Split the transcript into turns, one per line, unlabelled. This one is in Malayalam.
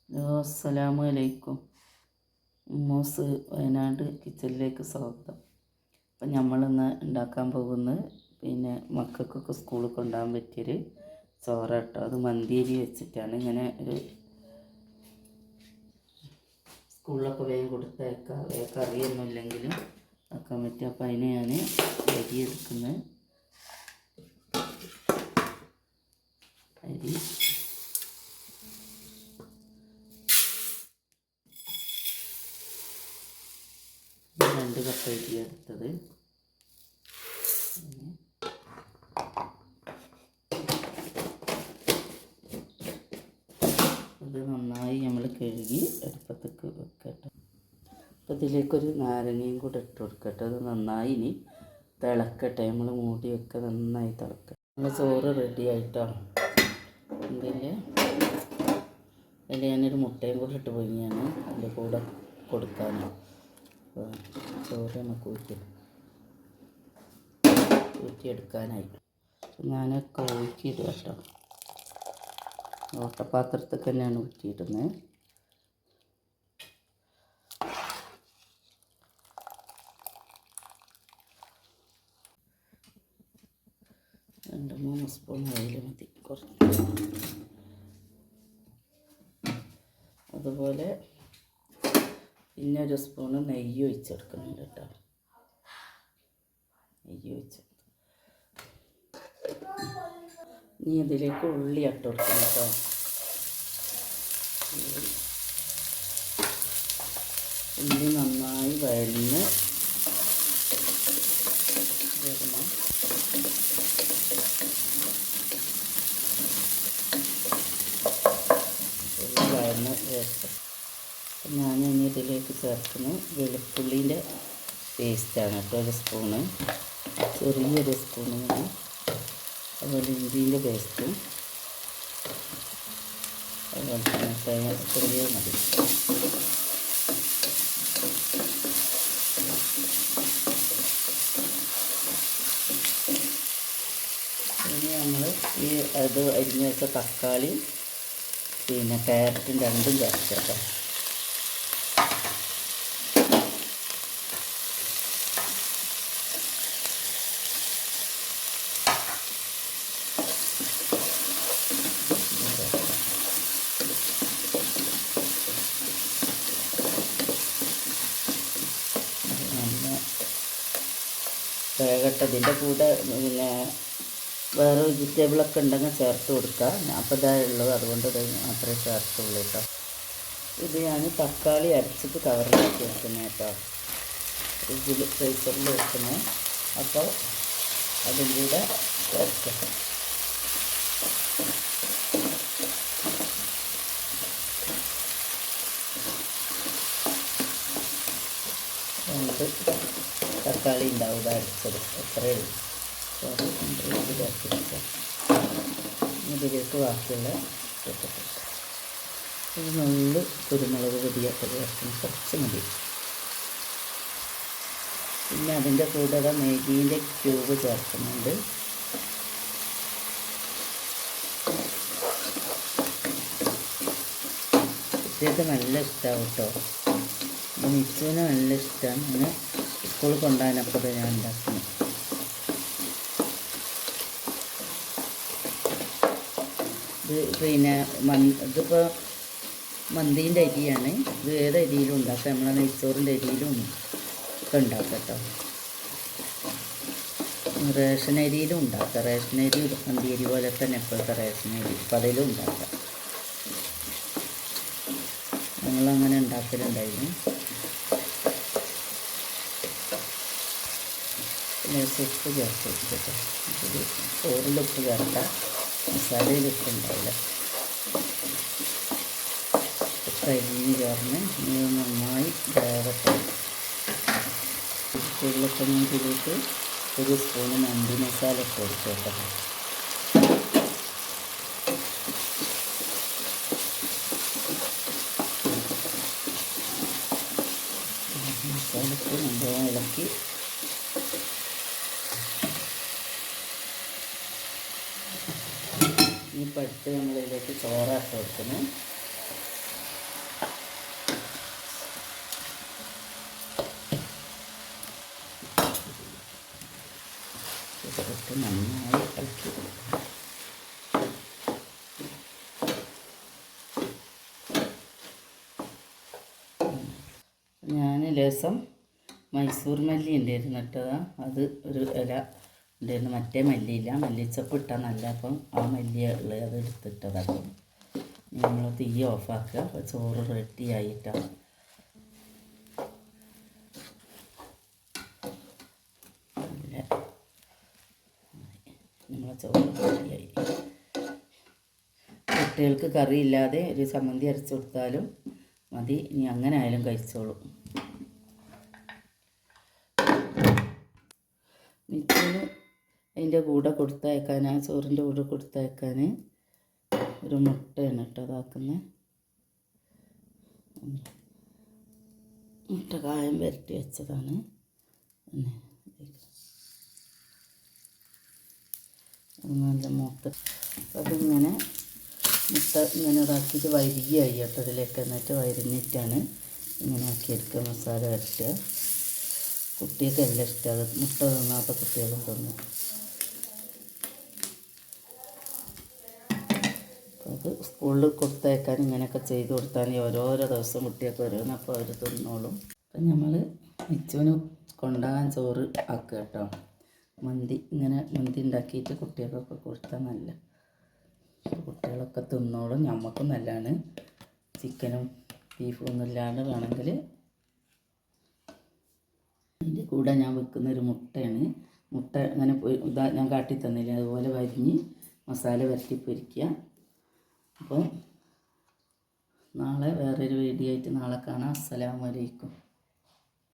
അസ്സലാമു അലൈക്കും. മോസ് വയനാട് കിച്ചണിലേക്ക് സ്വാഗതം. അപ്പം നമ്മളിന്ന് ഉണ്ടാക്കാൻ പോകുന്നത് മക്കൾക്കൊക്കെ സ്കൂളിൽ കൊണ്ടുപോകാൻ പറ്റിയൊരു ചോറാട്ടോ. അത് മന്തിയരി വെച്ചിട്ടാണ്. ഇങ്ങനെ ഒരു സ്കൂളിലൊക്കെ വേഗം കൊടുത്തയക്കാം, വേഗം കറിയൊന്നും ഇല്ലെങ്കിലും ആക്കാൻ പറ്റും. അപ്പം അതിന് ഞാൻ അരി എടുക്കുന്നത്. അരി 2 കപ്പ് അരി എടുത്തത്. അത് നന്നായി നമ്മൾ കഴുകി അടുപ്പത്തേക്ക് വെക്കട്ടെ. അപ്പോൾ ഇതിലേക്കൊരു നാരങ്ങയും കൂടെ ഇട്ട് കൊടുക്കട്ടെ. അത് നന്നായി ഇനി തിളക്കട്ടെ. നമ്മൾ മൂടി വെക്കുക, നന്നായി തിളക്കട്ടെ. നമ്മൾ ചോറ് റെഡി ആയിട്ടാണ്. അതിൽ ഞാനൊരു മുട്ടയും കൂടെ ഇട്ട് പൊങ്ങിയാണ് അതിൻ്റെ കൂടെ കൊടുക്കാൻ. ചോറ് നമുക്ക് ഊറ്റിയെടുക്കാനായി ഞാനൊക്കെ ഊറ്റിയിടുക കേട്ടോ. ഓട്ടപാത്രത്തിൽ തന്നെയാണ് ഊറ്റിയിടുന്നത്. 2-3 സ്പൂൺ ഓയിൽ മതി, കുറച്ച്. അതുപോലെ പിന്നെ 1 സ്പൂണ് നെയ്യ് ഒഴിച്ചെടുക്കുന്നുണ്ട് കേട്ടോ. നെയ്യ് ഒഴിച്ചെടുത്തു. ഇനി ഇതിലേക്ക് ഉള്ളി ഇട്ട് കൊടുക്കണം കേട്ടോ. ഉള്ളി നന്നായി വഴന്ന് വരണം. ഉള്ളി വഴന്ന് ചേർത്ത് ഞാൻ ഇനി ഇതിലേക്ക് ചേർക്കുന്നത് വെളുത്തുള്ളീൻ്റെ പേസ്റ്റാണ് കേട്ടോ. 1 സ്പൂണ്, ചെറിയൊരു സ്പൂണ് മതി. അതുപോലെ ഇഞ്ചിൻ്റെ പേസ്റ്റും അതുപോലെ തന്നെ ചെറിയ മതി. ഇനി നമ്മൾ അത് അരിഞ്ഞ് വെച്ച തക്കാളിയും ക്യാരറ്റും രണ്ടും ചേർക്കട്ടെ. വേഗട്ടതിൻ്റെ കൂടെ വേറെ വെജിറ്റബിളൊക്കെ ഉണ്ടെങ്കിൽ ചേർത്ത് കൊടുക്കുക. ഞാൻ അപ്പോൾ ഇതായുള്ളത്, അതുകൊണ്ട് ഇത് മാത്രമേ ചേർത്തുള്ളൂ കേട്ടോ. ഇത് ഞാൻ തക്കാളി അരച്ചിട്ട് കവറിലാക്കി വെക്കുന്നത് കേട്ടോ. ഫ്രിഡ്ജിൽ ഫ്രീസറിൽ വെക്കുന്നത്. അപ്പോൾ അതും കൂടെ ചേർക്കട്ടെ. തക്കാളി ഉണ്ടാവുക അരച്ചത് എത്രയേ ഉള്ളൂ. ഇതിലേക്ക് ബാക്കിയുള്ള ഒരു നുള്ള് കുരുമുളക് പൊടിയൊക്കെ ചേർക്കണം, കുറച്ച് മതി. പിന്നെ അതിൻ്റെ കൂടെ മാഗീൻ്റെ ക്യൂബ് ചേർക്കുന്നുണ്ട്. കുട്ടികൾക്ക് നല്ല ഇഷ്ടമാവും കേട്ടോ. മിച്ചുവിന് നല്ല ഇഷ്ടമാണ്. അങ്ങനെ സ്കൂളിൽ കൊണ്ടുപോകാനപ്പോൾ ഞാൻ ഉണ്ടാക്കുന്നത്. ഇത് ഇതിപ്പോൾ മന്തീൻ്റെ അരിയാണ്. ഇത് ഏത് അരിയിലും ഉണ്ടാക്കാം. നമ്മളെ നെയ്ച്ചോറിൻ്റെ അരിയിലും ഒക്കെ ഉണ്ടാക്കാം കേട്ടോ. റേഷൻ അരിയിലും ഉണ്ടാക്കാം. റേഷൻ അരി മന്തി അരി പോലെ തന്നെ ഇപ്പോഴത്തെ റേഷൻ അരി അപ്പം അതിലും ഉണ്ടാക്കാം. ഞങ്ങളങ്ങനെ ഉണ്ടാക്കലുണ്ടായിരുന്നു. ഉപ്പ് ചേർത്ത് വെച്ചിട്ട് ചോറിലുപ്പ് ചേർക്കാം, മസാലയിലിട്ടുണ്ടാവില്ല. കരിഞ്ഞ് ചേർന്ന് നന്നായി വേവട്ടെ. ഉരുളക്കിഴങ്ങിലേക്ക് 1 സ്പൂണ് മന്തി മസാല ഇട്ട് കൊടുക്കട്ടെ. മസാലയ്ക്ക് നല്ലോണം ഇളക്കി ഇനിയിപ്പോൾ അടുത്ത് നമ്മളിതിലേക്ക് ചോറാട്ട് കൊടുക്കുന്നു. എന്നിട്ട് നന്നായി ഇളക്കി കൊടുക്കുക. ഞാൻ ലേസം മൈസൂർ മല്ലി ഉണ്ടായിരുന്നു കേട്ടതാ, അത് ഒരു ഇല ഉണ്ടായിരുന്നു. മറ്റേ മല്ലിയില്ല, മല്ലിച്ചപ്പ് ഇട്ടാൽ നല്ല, അപ്പം ആ മല്ലി ഉള്ളത് അത് എടുത്തിട്ടതാണ്. നമ്മൾ തീ ഓഫാക്കുക. അപ്പോൾ ചോറ് റെഡി ആയിട്ടാണ്. നമ്മളെ ചോറ് റെഡിയായി. കുട്ടികൾക്ക് കറിയില്ലാതെ ഒരു ചമ്മന്തി അരച്ചു കൊടുത്താലും മതി, ഇനി അങ്ങനെ ആയാലും കഴിച്ചോളും. മിച്ചന് അതിൻ്റെ കൂടെ കൊടുത്തയക്കാൻ, ആ ചോറിൻ്റെ കൂടെ കൊടുത്തയക്കാൻ ഒരു മുട്ടയാണ് കേട്ടോ അതാക്കുന്നത്. മുട്ട കായം പുരട്ടി വെച്ചതാണ്. നല്ല മുട്ട അതിങ്ങനെ മുട്ട ഇങ്ങനെ ഇതാക്കിയിട്ട് വൈകിയായി കേട്ടോ അതിലേക്ക്. എന്നിട്ട് വരിഞ്ഞിട്ടാണ് ഇങ്ങനെ ആക്കിയെടുക്കുക. മസാല വരട്ടുക. കുട്ടികൾക്ക് എല്ലാം ഇഷ്ടം, അത് മുട്ട തിന്നാത്ത കുട്ടികളും തിന്നും. അത് സ്കൂളിൽ കൊടുത്തയക്കാൻ ഇങ്ങനെയൊക്കെ ചെയ്ത് കൊടുത്താൽ ഓരോരോ ദിവസം കുട്ടികൾക്ക് ഓരോന്നപ്പോൾ അവർ തിന്നോളും. അപ്പം നമ്മൾ മിച്ചുവിന് കൊണ്ടുപോകാൻ ചോറ് ആക്കുക കേട്ടോ. മന്തി ഉണ്ടാക്കിയിട്ട് കുട്ടികൾക്കൊക്കെ കൊടുത്താൽ നല്ല, കുട്ടികളൊക്കെ തിന്നോളും. നമുക്കും നല്ലതാണ്. ചിക്കനും ബീഫും ഒന്നും ഇല്ലാണ്ട് വേണമെങ്കിൽ. അതിൻ്റെ കൂടെ ഞാൻ വെക്കുന്നൊരു മുട്ടയാണ്. മുട്ട അങ്ങനെ ഞാൻ കാട്ടി തന്നില്ല, അതുപോലെ വരിഞ്ഞ് മസാല വരട്ടി പൊരിക്കുക. അപ്പോൾ നാളെ വേറൊരു വീഡിയോ ആയിട്ട് നാളെ കാണാം. അസ്സലാമു അലൈക്കും.